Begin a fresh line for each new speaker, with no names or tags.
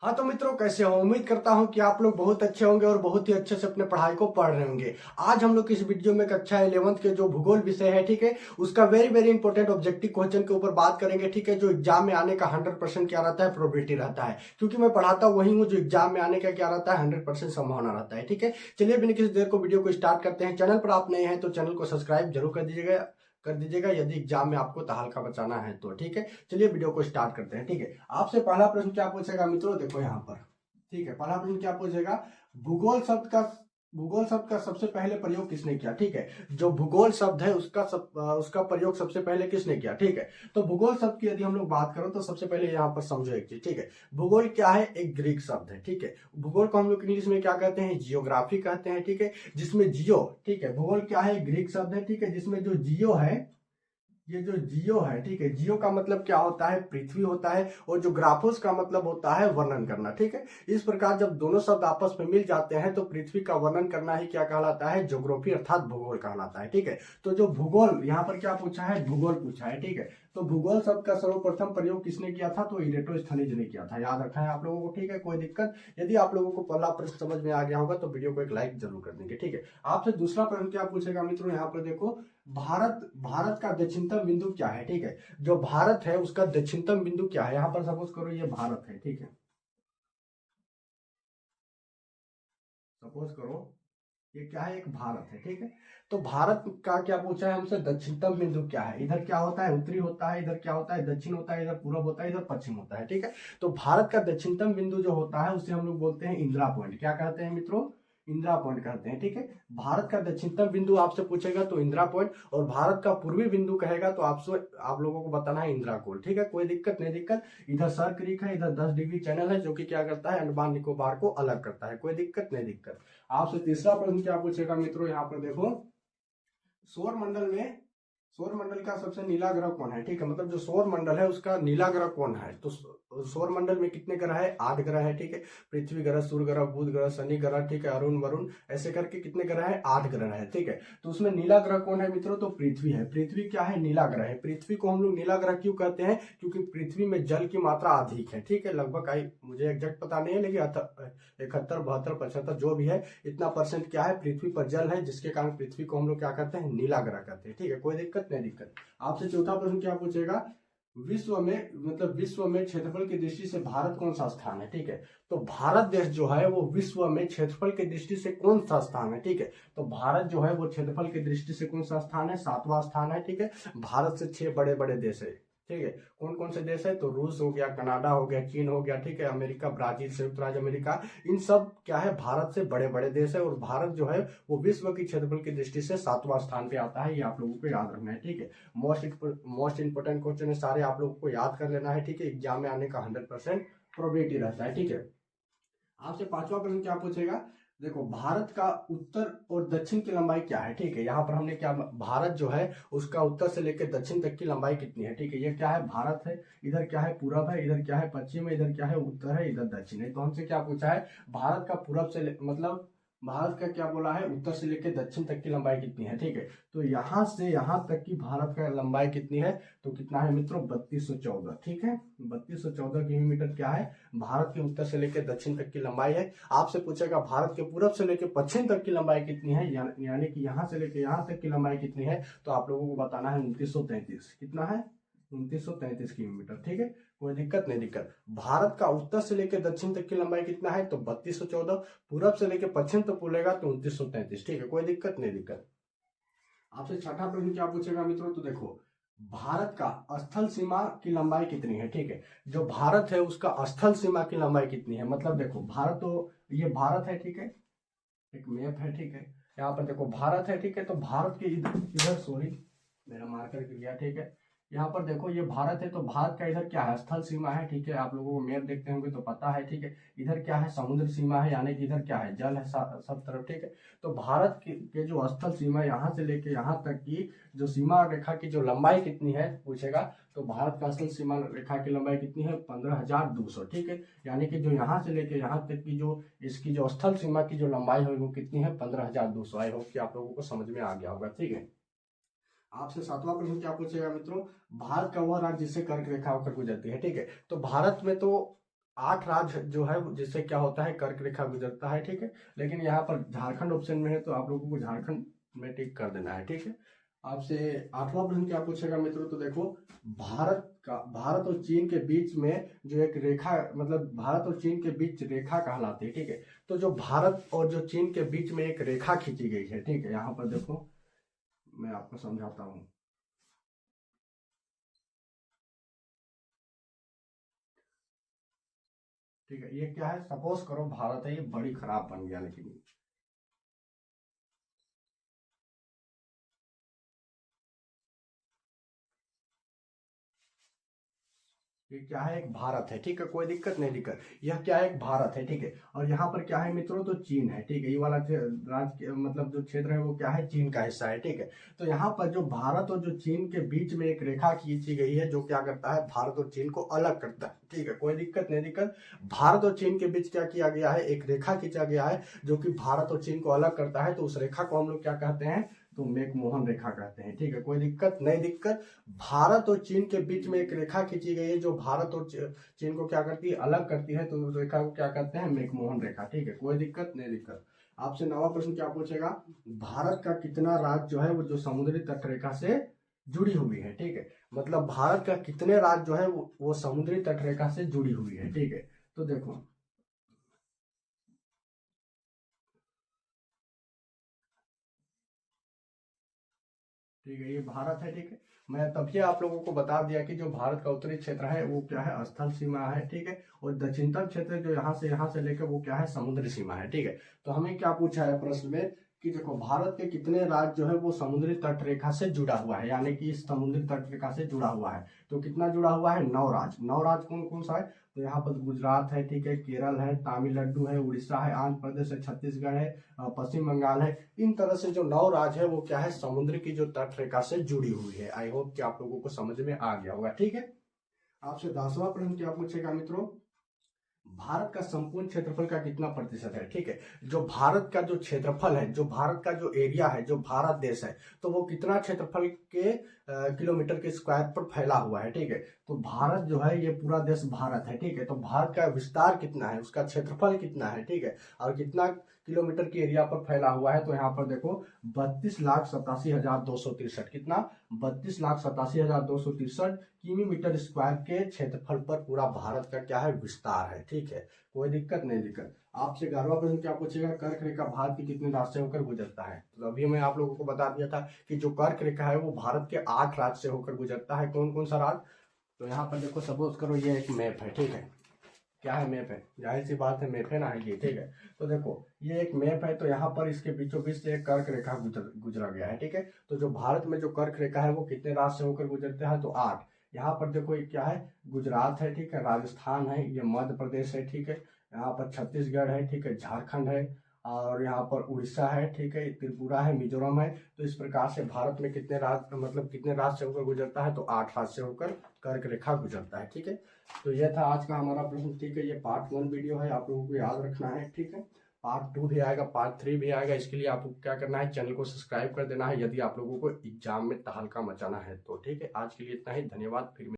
हाँ तो मित्रों, कैसे हो? उम्मीद करता हूँ कि आप लोग बहुत अच्छे होंगे और बहुत ही अच्छे से अपने पढ़ाई को पढ़ रहे होंगे। आज हम लोग इस वीडियो में कक्षा 11th के जो भूगोल विषय है, ठीक है, उसका very very important objective question के ऊपर बात करेंगे। ठीक है, जो एग्जाम में आने का 100% क्या रहता है, प्रोबेबिलिटी रहता है। क्योंकि मैं पढ़ाता वही हूँ जो एग्जाम में आने का क्या रहता है, 100% संभावना रहता है। ठीक है, चलिए बिना किसी देर को वीडियो को स्टार्ट करते हैं। चैनल पर आप नए हैं तो चैनल को सब्सक्राइब जरूर कर दीजिएगा यदि एग्जाम में आपको तहलका बचाना है तो। ठीक है, चलिए वीडियो को स्टार्ट करते हैं। ठीक है, आपसे पहला प्रश्न क्या पूछेगा मित्रों, देखो यहाँ पर। ठीक है, पहला प्रश्न क्या पूछेगा, भूगोल शब्द का भूगोल शब्द का सबसे पहले प्रयोग किसने किया? ठीक है, जो भूगोल शब्द है उसका प्रयोग सबसे पहले किसने किया? ठीक है, तो भूगोल शब्द की यदि हम लोग बात करें तो सबसे पहले यहाँ पर समझो एक चीज। ठीक है, भूगोल क्या है? एक ग्रीक शब्द है। ठीक है, भूगोल को हम लोग इंग्लिश में क्या कहते हैं? जियोग्राफी कहते हैं। ठीक है, जिसमें जियो, ठीक है, भूगोल क्या है? ग्रीक शब्द है। ठीक है, जिसमें जो जियो है, ये जो जियो है, ठीक है, जियो का मतलब क्या होता है? पृथ्वी होता है। और जो ग्राफोस का मतलब होता है वर्णन करना। ठीक है, इस प्रकार जब दोनों शब्द आपस में मिल जाते हैं तो पृथ्वी का वर्णन करना ही क्या कहलाता है? ज्योग्राफी अर्थात भूगोल कहलाता है। ठीक है, तो जो भूगोल यहाँ पर क्या पूछा है? भूगोल पूछा है। ठीक है, तो भूगोल शब्द का सर्वप्रथम प्रयोग किसने किया था? तो इरेटोस्थनीज ने किया था। याद रखना है आप लोगों को। ठीक है, कोई दिक्कत? यदि आप लोगों को पहला प्रश्न समझ में आ गया होगा तो वीडियो को एक लाइक जरूर कर देंगे। ठीक है, आपसे दूसरा प्रश्न क्या पूछेगा मित्रों, यहाँ पर देखो, भारत भारत का दक्षिणतम बिंदु क्या है? ठीक है, जो भारत है उसका दक्षिणतम बिंदु क्या है? यहाँ पर सपोज करो ये भारत है। ठीक है, सपोज करो ये क्या है? एक भारत है। ठीक है, तो भारत का क्या पूछा है हमसे? दक्षिणतम बिंदु क्या है? इधर क्या होता है? उत्तरी होता है। इधर क्या होता है? दक्षिण होता है। इधर पूर्व होता है। इधर पश्चिम होता है। ठीक है, तो भारत का दक्षिणतम बिंदु जो होता है उसे हम लोग बोलते हैं इंदिरा पॉइंट। क्या कहते हैं मित्रों? इंदिरा पॉइंट कहते हैं। ठीक है, भारत का दक्षिणतम बिंदु आपसे पूछेगा तो इंदिरा पॉइंट, और भारत का पूर्वी बिंदु कहेगा तो आपसे आप लोगों को बताना है इंदिरा कोल। ठीक है, कोई दिक्कत नहीं दिक्कत? इधर सर क्रीक है, इधर 10 डिग्री चैनल है, जो कि क्या करता है? अंडमान निकोबार को अलग करता है। कोई दिक्कत नहीं दिक्कत? आपसे तीसरा प्रश्न क्या पूछेगा मित्रों, यहाँ पर देखो, सौर मंडल में सौर मंडल का सबसे नीला ग्रह कौन है? ठीक है, मतलब जो सौर मंडल है उसका नीला ग्रह कौन है? तो सौर मंडल में कितने ग्रह है? 8 ग्रह है। ठीक है, पृथ्वी ग्रह, सूर्य ग्रह, बुध ग्रह, शनि ग्रह, ठीक है, अरुण वरुण, ऐसे करके कितने ग्रह है? 8 ग्रह है। ठीक है, तो उसमें नीला ग्रह कौन है मित्रों? तो पृथ्वी है। पृथ्वी क्या है? नीला ग्रह है। पृथ्वी को हम लोग नीला ग्रह क्यों कहते हैं? क्योंकि पृथ्वी में जल की मात्रा अधिक है। ठीक है, लगभग आई मुझे एग्जैक्ट पता नहीं है, लेकिन 71, 72, 75 जो भी है, इतना परसेंट क्या है? पृथ्वी पर जल है, जिसके कारण पृथ्वी को हम लोग क्या कहते हैं? नीला ग्रह कहते हैं। ठीक है, कोई दिक्कत नहीं दिक्कत? आपसे चौथा प्रश्न क्या पूछेगा, विश्व में क्षेत्रफल की दृष्टि से भारत कौन सा स्थान है? ठीक है, तो भारत देश जो है वो विश्व में क्षेत्रफल की दृष्टि से कौन सा स्थान है? ठीक है, तो भारत जो है वो क्षेत्रफल की दृष्टि से कौन सा स्थान है? 7वां स्थान है। ठीक है, भारत से 6 बड़े बड़े देश है। ठीक है, कौन कौन से देश है? तो रूस हो गया, कनाडा हो गया, चीन हो गया, ठीक है, अमेरिका, ब्राजील, संयुक्त राज्य अमेरिका, इन सब क्या है? भारत से बड़े बड़े देश है। और भारत जो है वो विश्व की क्षेत्रफल की दृष्टि से 7वां स्थान पे आता है। ये आप लोगों को याद रखना है। ठीक है, मोस्ट इंपोर्टेंट क्वेश्चन है, सारे आप लोगों को याद कर लेना है। ठीक है, एग्जाम में आने का 100% प्रोबेबिलिटी रहता है। ठीक है, आपसे पांचवा प्रश्न क्या पूछेगा, देखो, भारत का उत्तर और दक्षिण की लंबाई क्या है? ठीक है, यहाँ पर हमने क्या, भारत जो है उसका उत्तर से लेकर दक्षिण तक की लंबाई कितनी है? ठीक है, ये क्या है? भारत है। इधर क्या है? पूरब है। इधर क्या है? पश्चिम है। इधर क्या है? उत्तर है। इधर दक्षिण है। तो हमसे क्या पूछा है? भारत का पूरब से मतलब भारत का क्या बोला है? उत्तर से लेकर दक्षिण तक की लंबाई कितनी है? ठीक है, तो यहां से यहां तक की भारत का लंबाई कितनी है? तो कितना है मित्रों? 3214। ठीक है, 3214 किलोमीटर क्या है? भारत के उत्तर से लेकर दक्षिण तक की लंबाई है। आपसे पूछेगा भारत के पूरब से लेकर पश्चिम तक की लंबाई कितनी है, यानी कि यहां से लेकर यहां तक की लंबाई कितनी है? तो आप लोगों को बताना है 2933। कितना है? 2933 किलोमीटर। ठीक है, कोई दिक्कत नहीं दिक्कत? भारत का उत्तर से लेकर दक्षिण तक की लंबाई कितना है? तो 3214। पूरब से लेकर पश्चिम तक बोलेगा तो 2933। ठीक है, कोई दिक्कत नहीं दिक्कत? आपसे छठा प्रश्न क्या पूछेगा मित्रों, तो देखो, भारत का स्थल सीमा की लंबाई कितनी है? ठीक है, जो भारत है उसका स्थल सीमा की लंबाई कितनी है? मतलब देखो, भारत तो ये भारत है। ठीक है, एक मैप है। ठीक है, यहाँ पर देखो भारत है। ठीक है, तो भारत के इधर इधर सॉरी, मेरा मार्कर गिर गया। ठीक है, यहाँ पर देखो ये भारत है, तो भारत का इधर क्या है? स्थल सीमा है। ठीक है, आप लोगों को मैप देखते होंगे तो पता है। ठीक है, इधर क्या है? समुद्र सीमा है, यानी कि इधर क्या है? जल है सब तरफ। ठीक है, तो भारत के जो स्थल सीमा यहाँ से लेके यहाँ तक की जो सीमा रेखा की जो लंबाई कितनी है पूछेगा, तो भारत का स्थल सीमा रेखा की लंबाई कितनी है? 15,200। ठीक है, यानी कि जो यहाँ से लेके यहाँ तक की जो इसकी जो स्थल सीमा की जो लंबाई है वो कितनी है? 15,200। आई होप कि आप लोगों को समझ में आ गया होगा। ठीक है, आपसे सातवां प्रश्न क्या पूछेगा मित्रों, भारत का वह राज्य जिससे कर्क रेखा होकर गुजरती है? ठीक है, तो भारत में तो 8 राज्य जो है जिससे क्या होता है कर्क रेखा गुजरता है, ठीक है। लेकिन यहाँ पर झारखंड ऑप्शन में है तो आप लोगों को झारखंड में टिक कर देना है, ठीक है। आपसे 8वां प्रश्न क्या पूछेगा मित्रों, तो देखो भारत और चीन के बीच में जो एक रेखा, मतलब भारत और चीन के बीच रेखा कहलाती है, ठीक है। तो जो भारत और जो चीन के बीच में एक रेखा खींची गई है, ठीक है, यहाँ पर देखो मैं आपको समझाता हूँ। ठीक है, ये क्या है, सपोज करो भारत है, ये बड़ी खराब बन गया, लेकिन ये क्या है, एक भारत है, ठीक है, कोई दिक्कत नहीं, दिक्कत यह क्या है, एक भारत है, ठीक है। और यहाँ पर क्या है मित्रों, तो चीन है, ठीक है। ये वाला राज्य मतलब जो क्षेत्र है वो क्या है, चीन का हिस्सा है, ठीक है। तो यहाँ पर जो भारत और जो चीन के बीच में एक रेखा खींची गई है जो क्या करता है, भारत और चीन को अलग करता है, ठीक है, कोई दिक्कत नहीं, दिक्कत। भारत और चीन के बीच क्या किया गया है, एक रेखा खींचा गया है जो कि भारत और चीन को अलग करता है। तो उस रेखा को हम लोग क्या कहते हैं, तो मैकमोहन रेखा कहते हैं, ठीक है, कोई दिक्कत नहीं, दिक्कत। भारत और चीन के बीच में एक रेखा खींची गई है जो भारत और चीन को क्या करती है, अलग करती है। तो उस रेखा को क्या कहते हैं, मैकमोहन रेखा, ठीक है, कोई दिक्कत नहीं, दिक्कत। आपसे 9वां प्रश्न क्या पूछेगा, भारत का कितना राज्य जो है वो जो समुद्री तट रेखा से जुड़ी हुई है, ठीक है। मतलब भारत का कितने राज्य जो है वो समुद्री तट रेखा से जुड़ी हुई है, ठीक है। तो देखो ठीक है, ये भारत है, ठीक है। मैं तभी आप लोगों को बता दिया कि जो भारत का उत्तरी क्षेत्र है वो क्या है, स्थल सीमा है, ठीक है। और दक्षिणतम क्षेत्र जो यहाँ से लेकर वो क्या है, समुद्री सीमा है, ठीक है। तो हमें क्या पूछा है प्रश्न में कि देखो भारत के कितने राज्य जो है वो समुद्री तट रेखा से जुड़ा हुआ है, यानी कि इस समुद्री तट रेखा से जुड़ा हुआ है। तो कितना जुड़ा हुआ है, 9 राज्य। 9 राज्य कौन कौन सा है, तो यहाँ पर गुजरात है, ठीक है, केरल है, तमिलनाडु है, उड़ीसा है, आंध्र प्रदेश है, छत्तीसगढ़ है, पश्चिम बंगाल है। इन तरह से जो 9 राज्य है वो क्या है, समुद्र की जो तट रेखा से जुड़ी हुई है। आई होप कि आप लोगों को समझ में आ गया होगा, ठीक है। आपसे 10वां प्रश्न क्या पूछेगा मित्रों, भारत का संपूर्ण क्षेत्रफल का कितना प्रतिशत है, ठीक है। जो भारत का जो क्षेत्रफल है, जो भारत का जो एरिया है, जो भारत देश है, तो वो कितना क्षेत्रफल के किलोमीटर के स्क्वायर पर फैला हुआ है, ठीक है। तो भारत जो है ये पूरा देश भारत है, ठीक है। तो भारत का विस्तार कितना है, उसका क्षेत्रफल कितना है, ठीक है, और कितना किलोमीटर के एरिया पर फैला हुआ है, तो यहाँ पर देखो 32,87,263, कितना, 32,87,263 किमी मीटर स्क्वायर के क्षेत्रफल पर पूरा भारत का क्या है, विस्तार है, ठीक है, कोई दिक्कत नहीं, दिक्कत। आपसे 11वां प्रश्न क्या पूछेगा, कर्क रेखा भारत की कितने राज्य से होकर गुजरता है। तो अभी मैं आप लोगों को बता दिया था कि जो कर्क रेखा है वो भारत के 8 राज्य से होकर गुजरता है। कौन कौन सा राज्य, तो यहाँ पर देखो सपोज करो ये एक मैप है, ठीक है, क्या है, मैप है, जाहिर सी बात है मैप है ना, ये ठीक है। तो देखो ये एक मैप है, तो यहाँ पर इसके बीचों बीच से एक कर्क रेखा गुजरा गया है, ठीक है। तो जो भारत में जो कर्क रेखा है वो कितने राज्य से होकर गुजरता है, तो 8। यहाँ पर देखो ये क्या है, गुजरात है, ठीक है, राजस्थान है, ये मध्य प्रदेश है, ठीक है, यहाँ पर छत्तीसगढ़ है, ठीक है, झारखंड है, और यहाँ पर उड़ीसा है, ठीक है, त्रिपुरा है, मिजोरम है। तो इस प्रकार से भारत में कितने राज्य, मतलब कितने राज्य से होकर गुजरता है, तो 8 राज्य से होकर कर्क रेखा गुजरता है, ठीक है। तो यह था आज का हमारा प्रश्न, ठीक है। ये पार्ट 1 वीडियो है, आप लोगों को याद रखना है, ठीक है। पार्ट 2 भी आएगा, पार्ट 3 भी आएगा। इसके लिए आपको क्या करना है, चैनल को सब्सक्राइब कर देना है यदि आप लोगों को एग्जाम में तहलका मचाना है तो, ठीक है। आज के लिए इतना ही, धन्यवाद, फिर